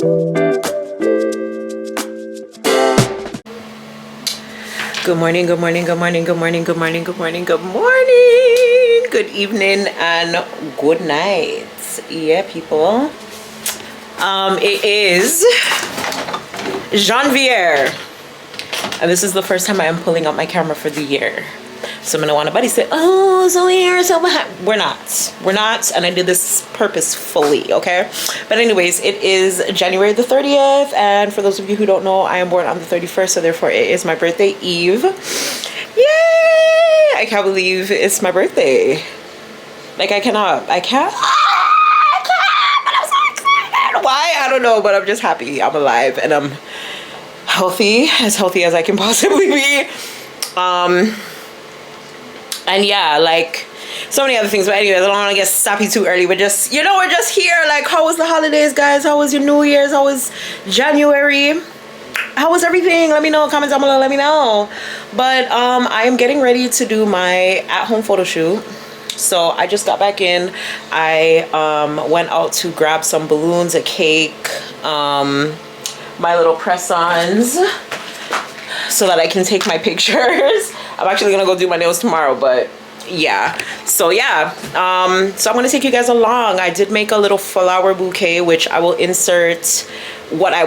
Good morning, good morning, good morning, good morning, good morning, good morning, good morning, good evening, and good night. Yeah, people. It is Janvier, and this is the first time I am pulling up my camera for the year. So I'm gonna want nobody say, oh, Zoe, you're so behind. We're not, and I did this purposefully, okay? But anyways, it is January the 30th, and for those of you who don't know, I am born on the 31st, so therefore it is my birthday eve. Yay! I can't believe it's my birthday. Like, I can't, but I'm so excited. Why? I don't know, but I'm just happy I'm alive, and I'm healthy as I can possibly be. And yeah, like so many other things, but anyways, I don't want to get sappy too early, but just, you know, we're just here. Like, how was the holidays, guys? How was your New Year's? How was January? How was everything? Let me know. Comment down below, let me know. But I am getting ready to do my at-home photo shoot. So I just got back in. I went out to grab some balloons, a cake, my little press-ons, so that I can take my pictures. I'm actually gonna go do my nails tomorrow, but yeah. So yeah, so I'm gonna take you guys along. I did make a little flower bouquet, which I will insert what I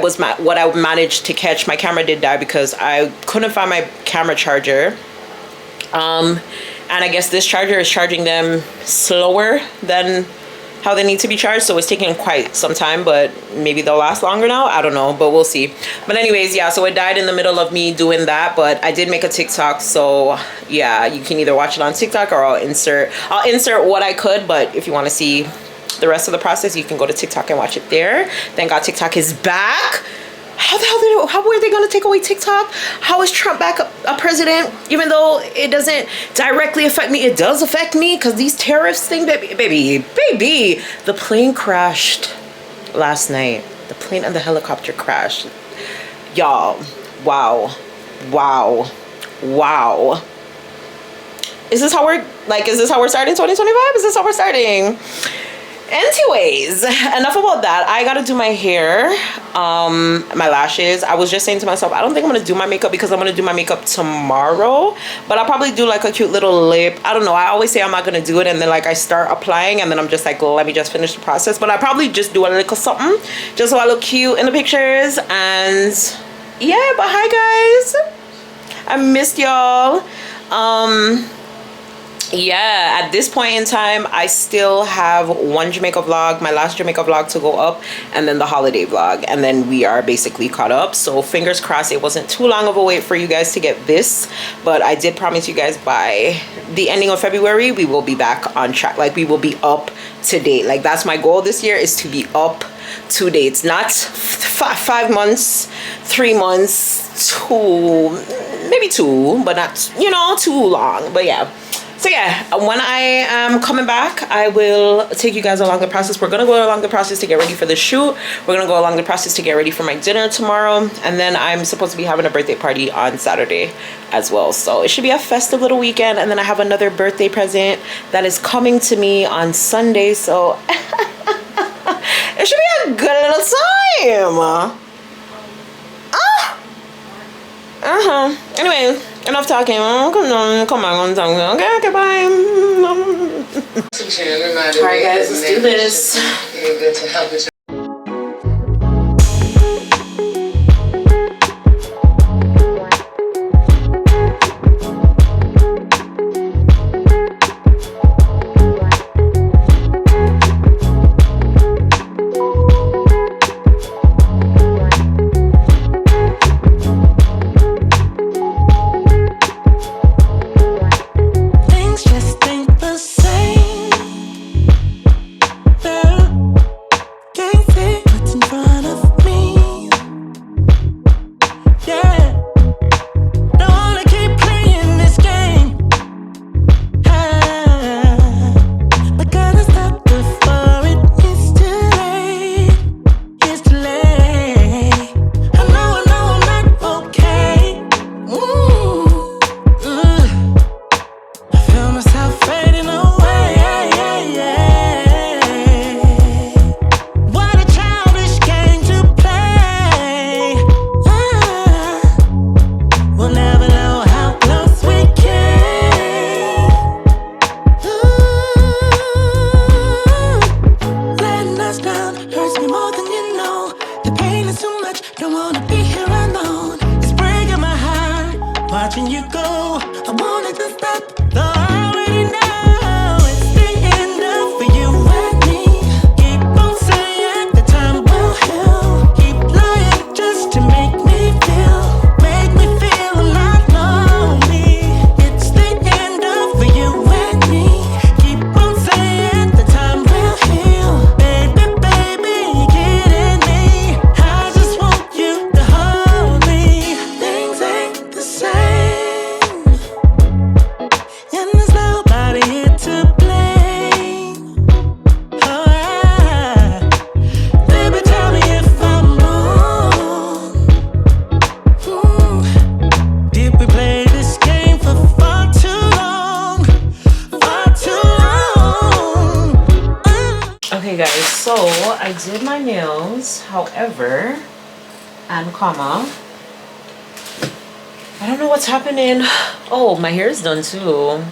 managed to catch. My camera did die because I couldn't find my camera charger. And I guess this charger is charging them slower than how they need to be charged, so it's taking quite some time, but maybe they'll last longer now. I don't know, but we'll see. But anyways, yeah, so it died in the middle of me doing that, but I did make a TikTok, so yeah, you can either watch it on TikTok or I'll insert what I could. But if you want to see the rest of the process, you can go to TikTok and watch it there. Thank God TikTok is back. How were they gonna take away TikTok? How is Trump back a president? Even though it doesn't directly affect me, it does affect me, because these tariffs thing, baby. The plane crashed last night. The plane and the helicopter crashed. Y'all, wow. Is this how we're starting 2025? Is this how we're starting? Anyways, enough about that. I gotta do my hair, my lashes. I was just saying to myself, I don't think I'm gonna do my makeup because I'm gonna do my makeup tomorrow, but I'll probably do like a cute little lip. I don't know, I always say I'm not gonna do it, and then like I start applying, and then I'm just like, let me just finish the process. But I probably just do a little something just so I look cute in the pictures. And yeah, but hi guys, I missed y'all. Yeah, at this point in time, I still have one Jamaica vlog, my last Jamaica vlog, to go up, and then the holiday vlog, and then we are basically caught up. So fingers crossed it wasn't too long of a wait for you guys to get this, but I did promise you guys by the ending of February we will be back on track. Like, we will be up to date. Like, that's my goal this year, is to be up to date. It's not 5 months, 3 months, maybe 2, but not, you know, too long. But yeah. So yeah, when I am coming back, I will take you guys along the process. We're gonna go along the process to get ready for the shoot. We're gonna go along the process to get ready for my dinner tomorrow, and then I'm supposed to be having a birthday party on Saturday as well. So it should be a festive little weekend, and then I have another birthday present that is coming to me on Sunday. So it should be a good little time. Anyway, enough talking. Come on, okay, bye. Alright guys, let's do this. The pain is too much, don't wanna be here alone. It's breaking my heart, watching you go. I wanted to stop, though I already know it's the end of for you and me. Keep on saying the time will heal. Keep lying just to make me feel not lonely. It's the end of for you and me. Keep on saying the time will heal. Baby, baby, you're kidding me. I just want you to hold me. Things ain't the same, and there's nobody here to blame. Oh, baby, tell me if I'm wrong. Did we play this game for far too long? Far too long. Okay guys, so I did my nails, however, and comma, I don't know what's happening. Oh, my hair is done too.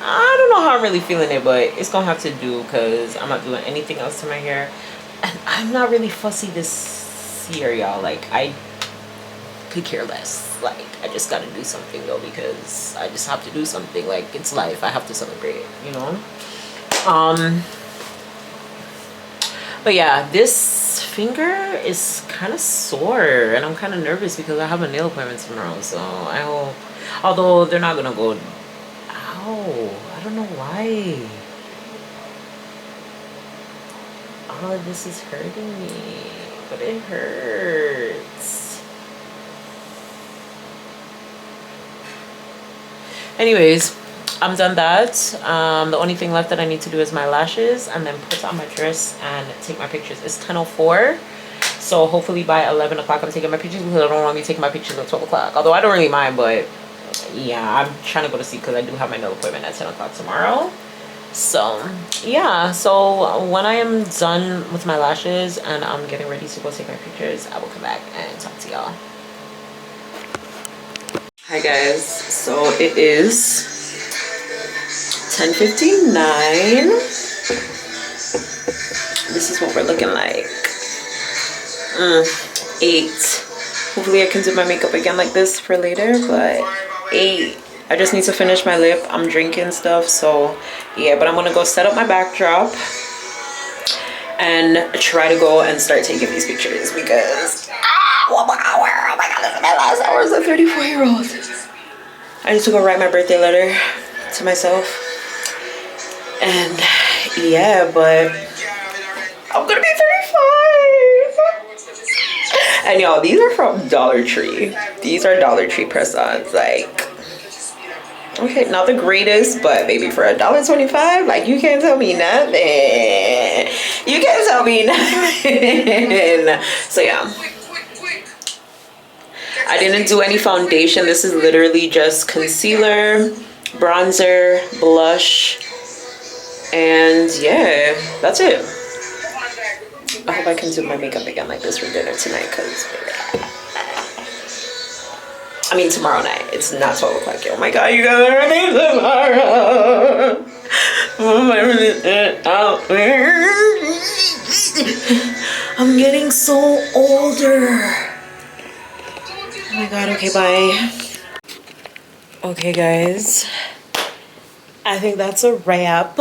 I don't know how I'm really feeling it, but it's gonna have to do because I'm not doing anything else to my hair, and I'm not really fussy this year, y'all. Like, I could care less. Like, I just gotta do something though, because I just have to do something. Like, it's life, I have to celebrate, you know. But yeah, this finger is kind of sore, and I'm kind of nervous because I have a nail appointment tomorrow. So I hope, although they're not gonna go, ow, I don't know why all of this is hurting me, but it hurts. Anyways, I'm done that. The only thing left that I need to do is my lashes, and then put on my dress and take my pictures. It's 10:04, so hopefully by 11 o'clock I'm taking my pictures, because I don't want to be taking my pictures at 12 o'clock. Although I don't really mind, but yeah, I'm trying to go to sleep because I do have my nail appointment at 10 o'clock tomorrow. So yeah, so when I am done with my lashes and I'm getting ready to go take my pictures, I will come back and talk to y'all. Hi guys, so it is 10:59. This is what we're looking like. 8. Hopefully I can do my makeup again like this for later, but 8. I just need to finish my lip. I'm drinking stuff, so yeah, but I'm gonna go set up my backdrop and try to go and start taking these pictures, because 1 more hour. Oh my god, this is my last hour as a 34-year-old. I need to go write my birthday letter to myself. And yeah, but I'm gonna be 35. And y'all, these are from Dollar Tree. These are Dollar Tree press-ons. Like, okay, not the greatest, but maybe for $1.25, like, you can't tell me nothing. You can't tell me nothing. So yeah, I didn't do any foundation. This is literally just concealer, bronzer, blush, and yeah, that's it. I hope I can do my makeup again like this for dinner tonight, because I mean tomorrow night. It's not 12 o'clock yet. Oh my god, you guys are me tomorrow. I'm getting so older. Oh my god, okay, bye. Okay guys, I think that's a wrap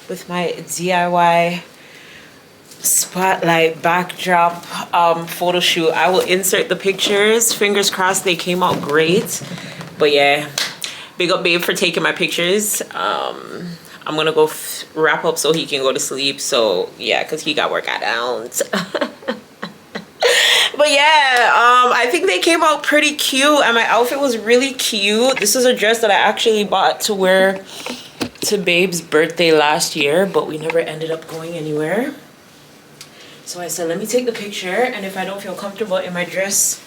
with my DIY spotlight backdrop photo shoot. I will insert the pictures. Fingers crossed they came out great. But yeah, big up babe for taking my pictures. I'm gonna go wrap up so he can go to sleep. So yeah, because he got work out. But yeah, I think they came out pretty cute, and my outfit was really cute. This is a dress that I actually bought to wear to babe's birthday last year, but we never ended up going anywhere. So I said, let me take the picture, and if I don't feel comfortable in my dress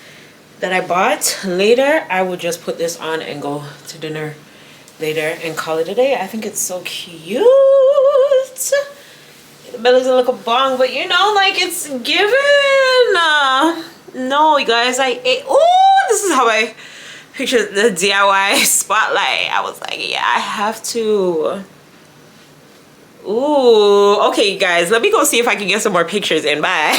that I bought later, I will just put this on and go to dinner later and call it a day. I think it's so cute. The belly's a little bong, but you know, like, it's given. No, you guys, I ate. Oh, this is how I picture the DIY spotlight. I was like, yeah, I have to Ooh, okay, guys. Let me go see if I can get some more pictures in. Bye.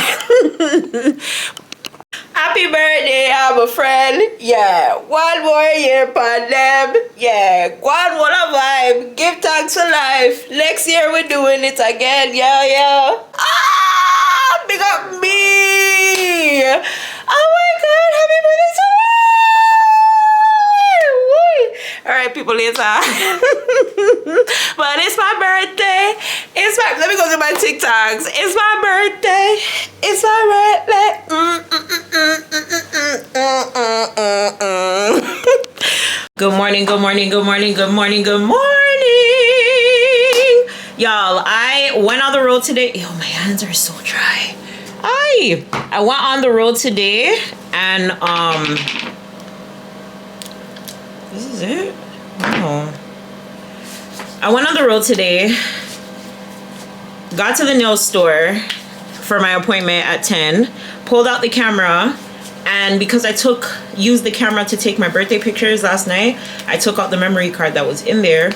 Happy birthday, I'm a friend. Yeah, 1 more year pon dem. Yeah, one what a vibe. Give thanks for life. Next year we're doing it again. Yeah. Ah, big up me. Oh my God, happy birthday to me. Alright, people, later. But it's my birthday. Let me go to my TikToks. It's my birthday. It's my birthday. Good morning. Y'all, I went on the road today. Yo, my hands are so dry. I went on the road today and this is it? Oh. I went on the road today, got to the nail store for my appointment at 10, pulled out the camera, and because I used the camera to take my birthday pictures last night, I took out the memory card that was in there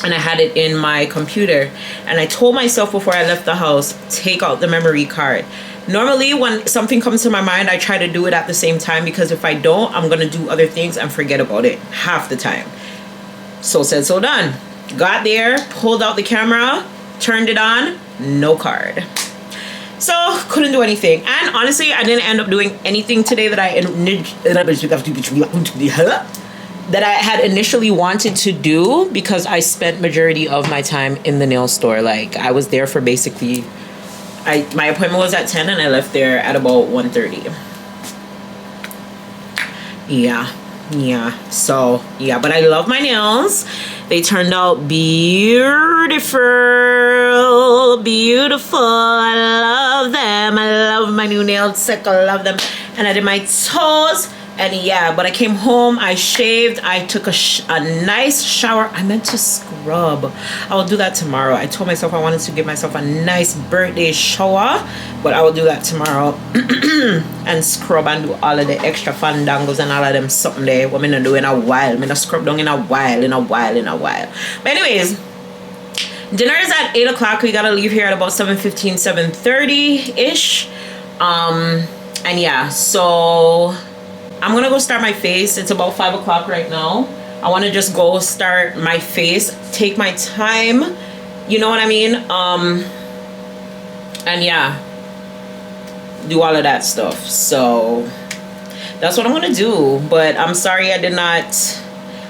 and I had it in my computer. And I told myself before I left the house, take out the memory card. Normally when something comes to my mind, I try to do it at the same time, because if I don't, I'm gonna do other things and forget about it half the time. So said, so done. Got there, pulled out the camera, turned it on, no card. So couldn't do anything. And honestly, I didn't end up doing anything today that I had initially wanted to do, because I spent majority of my time in the nail store. Like, I was there for basically, my appointment was at 10 and I left there at about 1:30. Yeah. So yeah, but I love my nails. They turned out beautiful. I love them. I love my new nail set. I love them. And I did my toes. And yeah, but I came home, I shaved, I took a nice shower. I meant to scrub. I will do that tomorrow. I told myself I wanted to give myself a nice birthday shower, but I will do that tomorrow. And scrub and do all of the extra fandangos and all of them something there. What I'm gonna do in a while. I'm gonna scrub down in a while. But anyways, dinner is at 8 o'clock. We gotta leave here at about 7:15, 7:30-ish. And yeah, so I'm gonna go start my face. It's about 5 o'clock right now. I want to just go start my face, take my time, you know what I mean? And yeah, do all of that stuff. So that's what I'm gonna do. But I'm sorry I did not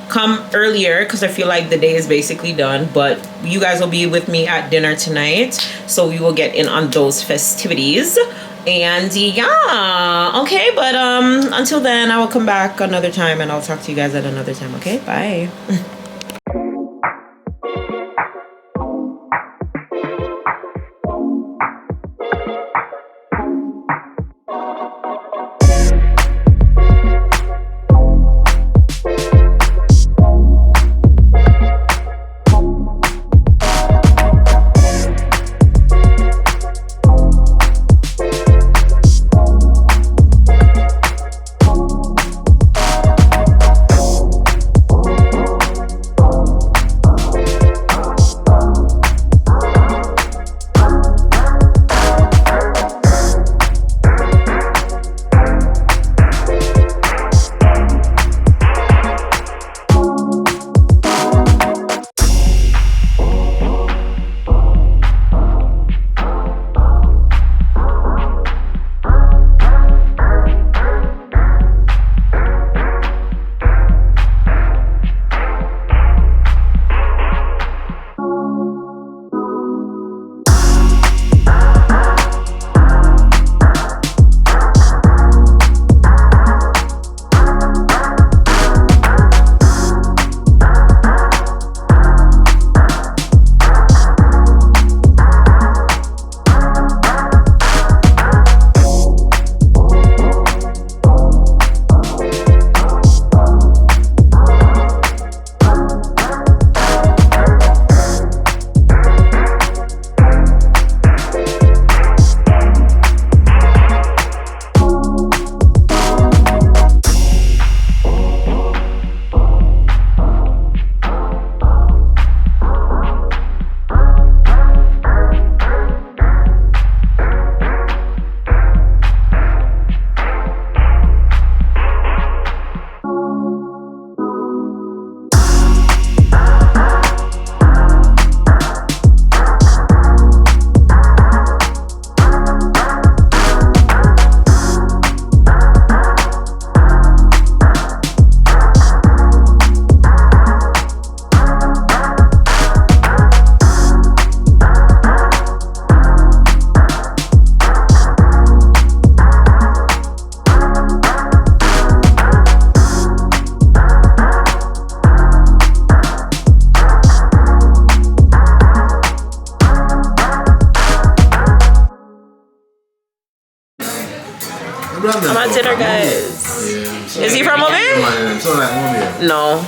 come earlier, because I feel like the day is basically done. But you guys will be with me at dinner tonight, so we will get in on those festivities. And yeah, okay, but until then, I will come back another time and I'll talk to you guys at another time. Okay, bye. I'm at dinner, guys. Yeah. Is he from over here? No.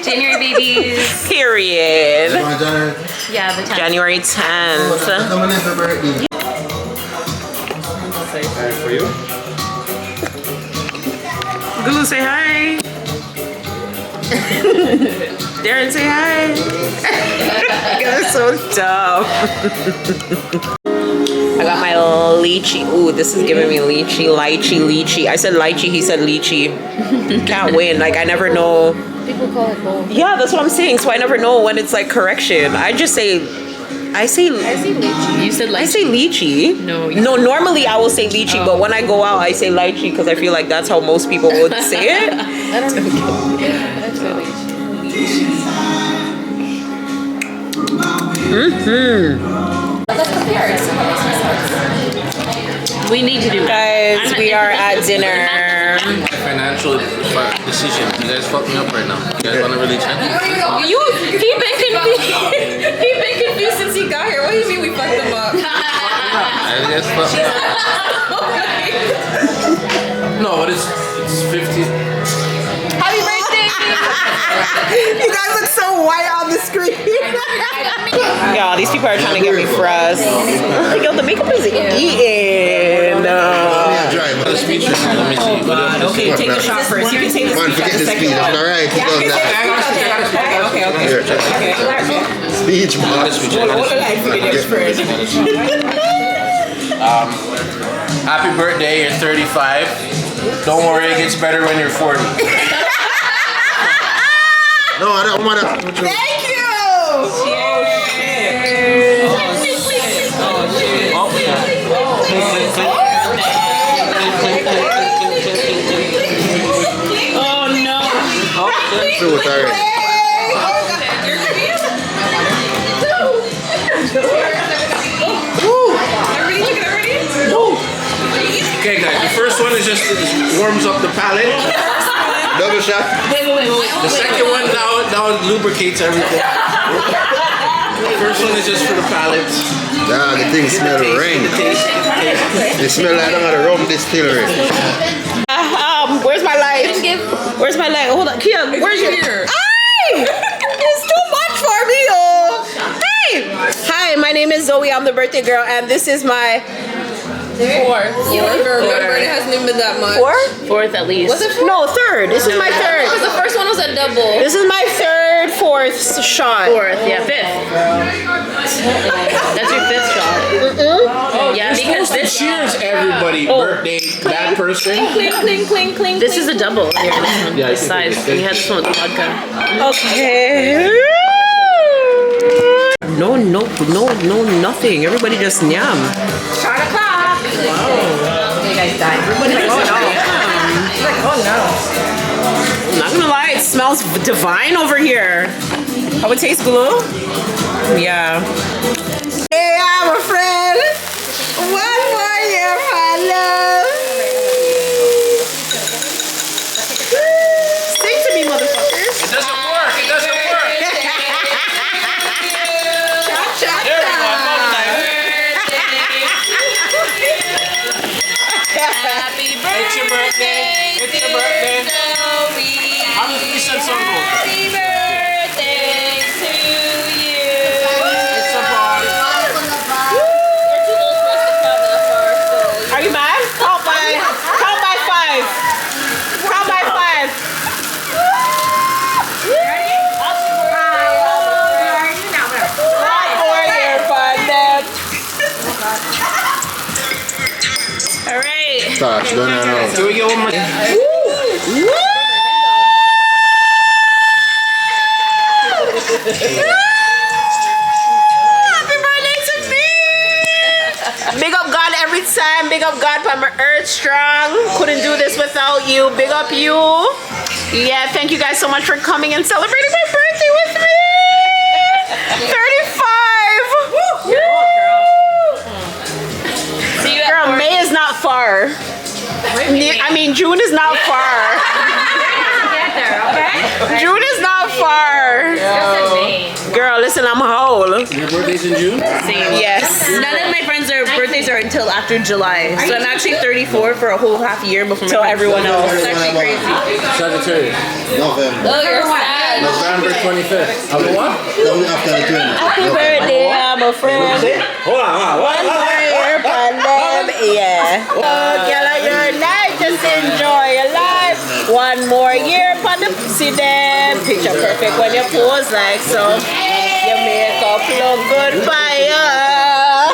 January babies. Period. Yeah, the 10th. January 10th. For you? Gulu, say hi. Darren, say hi. That's so dumb. I got my lychee. Ooh, this is giving me lychee. I said lychee, he said lychee. Can't win. Like, I never know. People call it both. Yeah, that's what I'm saying. So I never know when it's like correction. I say lychee. You said lychee. I say lychee. No. No, normally I will say lychee, but when I go out, I say lychee because I feel like that's how most people would say it. I don't know. I say lychee. Let's compare. We need to do that. Guys, we are at dinner. Financial decision. You guys fuck me up right now. You guys want to really check? He been confused since he got here. What do you mean we fucked him up? I guess fuck me up. No, but it's 50. Happy birthday! You guys look so white on the screen. Y'all, these people are trying to get me frost. Yo, the makeup is eating. The speech. Let me see. Okay, take the shot first. You can take the Man, forget the speech. All right. Okay. Speech, man. Happy birthday, you're 35. Don't worry, it gets better when you're 40. No, I don't want to. Thank you. Oh no. True, it's all right. Okay, guys, the first one is just warms up the palate. Double shot. The second one now lubricates everything. The first one is just for the palate. Yeah, the thing smell rain. They smell like a rum distillery. Where's my light? Where's my light? Hold on, Kia. Where's your? Ay! It's too much for me, oh. Hey. Hi, my name is Zoe. I'm the birthday girl, and this is my. Fourth. You don't even remember. It hasn't even been that much. Fourth at least. Was it fourth? No, third. This is my third. Because the first one was a double. This is my third, fourth shot. Fourth, yeah, fifth. That's your fifth shot. Yeah, because this. Cheers, everybody. Birthday, bad person. Cling, cling, cling. This is a double here. This one. Yeah, This size. We had this one with the vodka. Okay. No, nothing. Everybody just yum. Shot o'clock. Wow. You guys died. Everybody just yum. Oh no. I'm not gonna lie, it smells divine over here. How it tastes, Glue? Yeah. Hey, I'm a friend. One more year, my love. Sing to me, motherfuckers. It doesn't work. It doesn't work. Happy birthday. It's your birthday. It's your birthday. How many percent song goes? Happy birthday to you. It's a party. You're too old for us to count that far, so. Are you mad? Count by five. Count by five. One more year, fun them. All right. Touch, don't know. Can we get one more? Happy birthday to me! Big up God every time. Big up God for my earth strong. Couldn't do this without you. Big up you. Yeah, thank you guys so much for coming and celebrating my birthday with me. 35. Girl, May is not far. I mean, June is not far. June is not far. Girl, listen, I'm whole. Your birthday's in June? Same. Yes. None of my friends' birthdays are until after July. So I'm actually 34 for a whole half year before So everyone else. It's actually crazy. Sagittarius. November. Oh, you're sad. November 25th. Of what? After the 20th. Happy birthday, I'm a friend. Hold on. One more year on them, yeah. Oh, girl, your life, just enjoy your life. One more year on the see them. Picture perfect when you pose like so. Your makeup look good fire.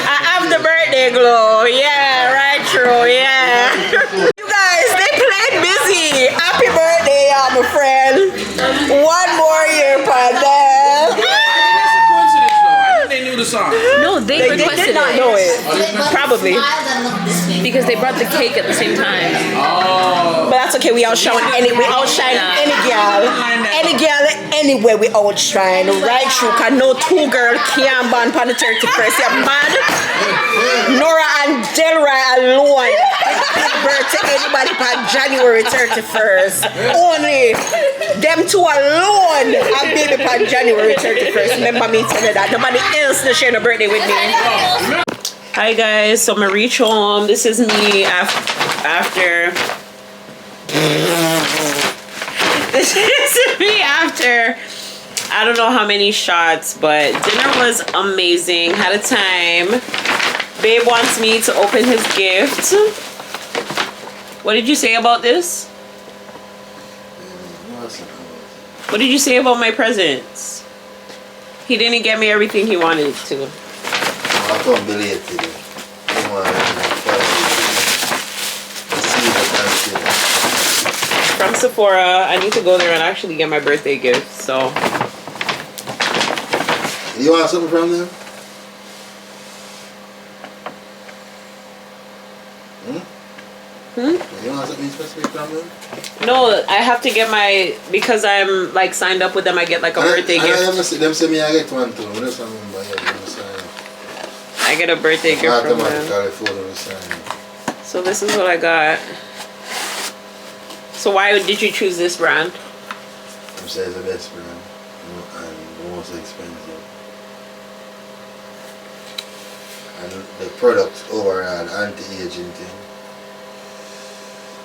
I have the birthday glow. Yeah, right through. Yeah. You guys, they played busy. Happy birthday, I'm a friend. One more year on them. They knew the song. No, they They requested did not know it. Probably. because they brought the cake at the same time. Oh. But that's okay, we outshine any girl. Any girl anywhere we outshine. Right through, cause no two girl can't ban on the 31st. You're mad? Nora and Delroy alone give birth to anybody on January 31st. Only them two alone have baby on January 31st. Remember me telling you that. Nobody else to share a birthday with me. Hi guys, so I'm gonna reach home. This is me after this is me after I don't know how many shots, but dinner was amazing. Had a time. Babe wants me to open his gift. What did you say about this? What did you say about my presents? He didn't get me everything he wanted to. I can't believe it today. From Sephora. I need to go there and actually get my birthday gift, so. You want something from them? You want something specific from them? No, I have to get my, because I'm like signed up with them, I get like a birthday gift. Them say me I get one too. I get a birthday gift from them. Automatically. So this is what I got. So why did you choose this brand? I'm saying it's the best brand and the most expensive. And the product overall, anti-aging thing.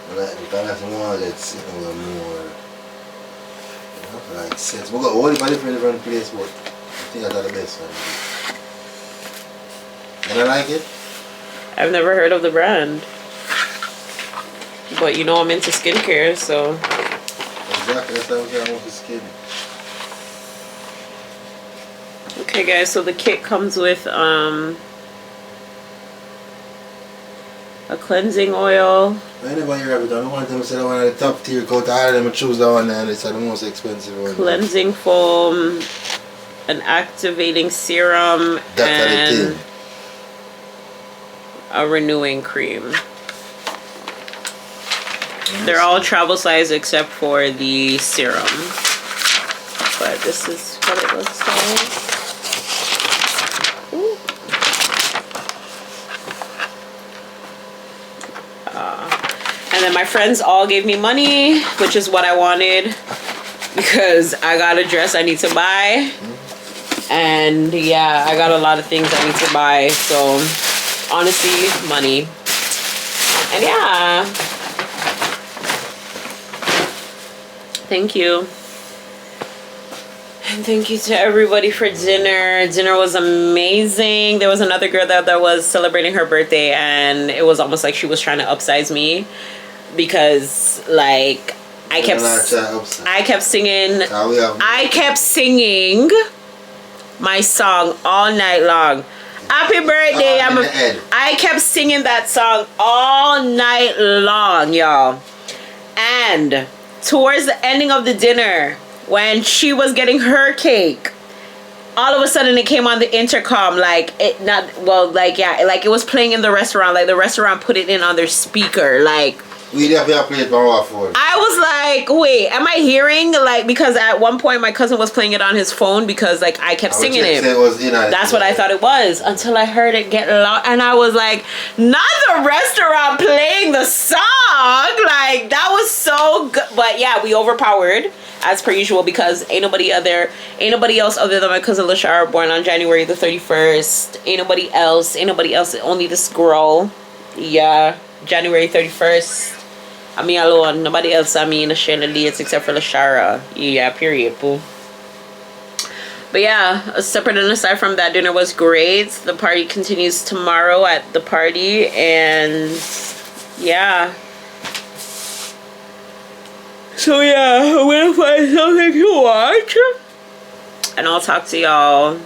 Because that's more that's more like sense. We got all the different places, but I think that's the best one. You don't like it? I've never heard of the brand. But you know I'm into skincare, so. Exactly, that's how I'm with skin. Okay guys, so the kit comes with a cleansing oil. Anybody here ever done? I want them to say one of the top tier coat. All of them choose that one and it's the most expensive one. Cleansing foam, an activating serum, and a renewing cream. They're all travel size except for the serum. But this is what it looks like. And then my friends all gave me money, which is what I wanted because I got a dress I need to buy. And yeah, I got a lot of things I need to buy. So honestly, money. And yeah. Thank you. And thank you to everybody for dinner. Dinner was amazing. There was another girl that was celebrating her birthday and it was almost like she was trying to upsize me because like I kept singing my song all night long. Happy birthday. I kept singing that song all night long, y'all. And towards the ending of the dinner, when she was getting her cake, all of a sudden it came on the intercom, like it not well, like yeah, like it was playing in the restaurant, like the restaurant put it in on their speaker, like We have to play it on our phone. I was like, wait, am I hearing like, because at one point my cousin was playing it on his phone because like I kept singing it. That's what I thought it was until I heard it get loud and I was like, not the restaurant playing the song. Like that was so good. But yeah, we overpowered as per usual because ain't nobody else other than my cousin LaShara born on January the 31st. Ain't nobody else, only this girl. Yeah, January 31st. I mean alone, nobody else. I mean, share the dates except for LaShara. Yeah, period, boo. But yeah, separate and aside from that, dinner was great. The party continues tomorrow at the party, and yeah. So yeah, I'm gonna find something to watch, and I'll talk to y'all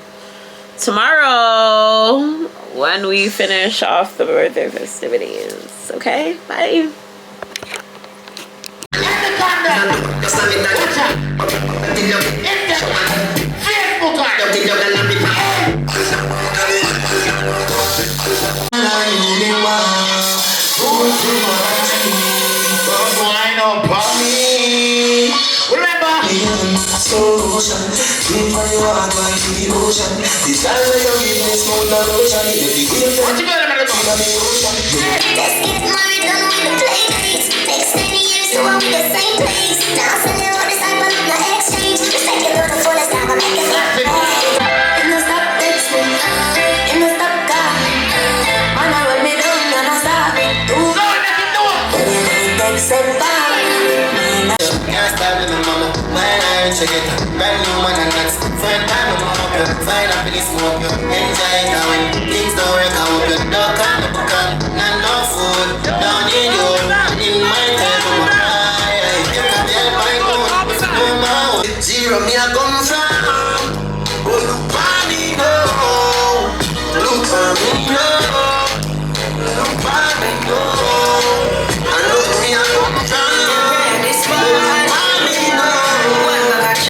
tomorrow when we finish off the birthday festivities. Okay, bye. Brand new man and that's first time I'm up, sign up in the smoke, enjoy it now when things don't